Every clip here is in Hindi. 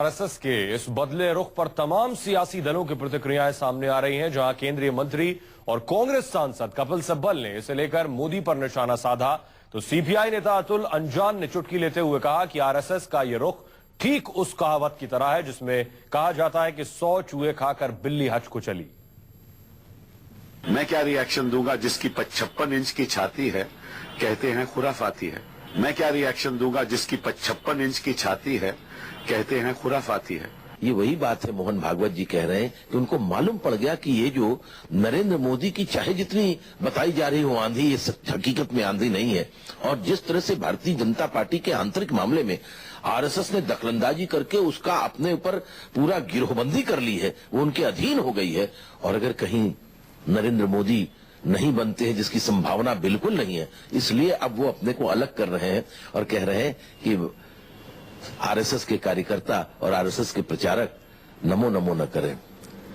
आरएसएस के इस बदले रुख पर तमाम सियासी दलों की प्रतिक्रियाएं सामने आ रही हैं, जहां केंद्रीय मंत्री और कांग्रेस सांसद कपिल सिब्बल ने इसे लेकर मोदी पर निशाना साधा, तो सीपीआई नेता अतुल अंजान ने चुटकी लेते हुए कहा कि आरएसएस का ये रुख ठीक उस कहावत की तरह है जिसमें कहा जाता है कि 100 चूहे खाकर बिल्ली हज को चली। मैं क्या रिएक्शन दूंगा जिसकी 56 इंच की छाती है, कहते हैं खुराफाती है। मैं क्या रिएक्शन दूंगा जिसकी 56 इंच की छाती है, कहते हैं खुराफाती है। ये वही बात है, मोहन भागवत जी कह रहे हैं कि उनको मालूम पड़ गया कि ये जो नरेंद्र मोदी की चाहे जितनी बताई जा रही हो आंधी, ये हकीकत में आंधी नहीं है। और जिस तरह से भारतीय जनता पार्टी के आंतरिक मामले में आरएसएस ने दखलंदाजी करके उसका अपने ऊपर पूरा गिरोहबंदी कर ली है, वो उनके अधीन हो गई है। और अगर कहीं नरेंद्र मोदी नहीं बनते हैं, जिसकी संभावना बिल्कुल नहीं है, इसलिए अब वो अपने को अलग कर रहे हैं और कह रहे हैं कि आरएसएस के कार्यकर्ता और आरएसएस के प्रचारक नमो नमो न करें।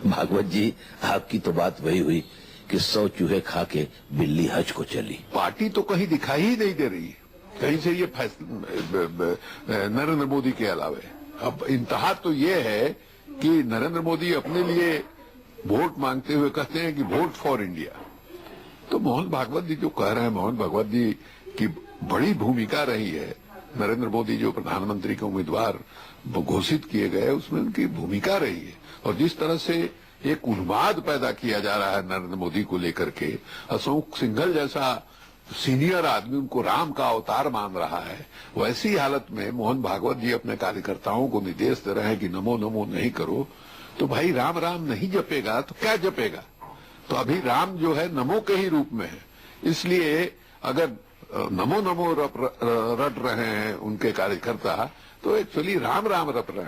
भागवत जी, आपकी तो बात वही हुई कि 100 चूहे खा के बिल्ली हज को चली। पार्टी तो कहीं दिखाई ही नहीं दे रही, कहीं से ये नरेंद्र मोदी के अलावे। अब इंतहा तो ये है कि नरेंद्र मोदी अपने लिए वोट मांगते हुए कहते हैं कि वोट फॉर इंडिया। तो मोहन भागवत जी जो कह रहे हैं, मोहन भागवत जी की बड़ी भूमिका रही है। नरेंद्र मोदी जो प्रधानमंत्री के उम्मीदवार घोषित किए गए, उसमें उनकी भूमिका रही है। और जिस तरह से एक उन्माद पैदा किया जा रहा है नरेंद्र मोदी को लेकर के, अशोक सिंघल जैसा सीनियर आदमी उनको राम का अवतार मान रहा है, वैसी हालत में मोहन भागवत जी अपने कार्यकर्ताओं को निर्देश दे रहे हैं कि नमो नमो नहीं करो। तो भाई राम राम नहीं जपेगा तो क्या जपेगा? तो अभी राम जो है नमो के ही रूप में है। इसलिए अगर नमो नमो रट रहे हैं उनके कार्यकर्ता, तो एक्चुअली राम राम रट रहे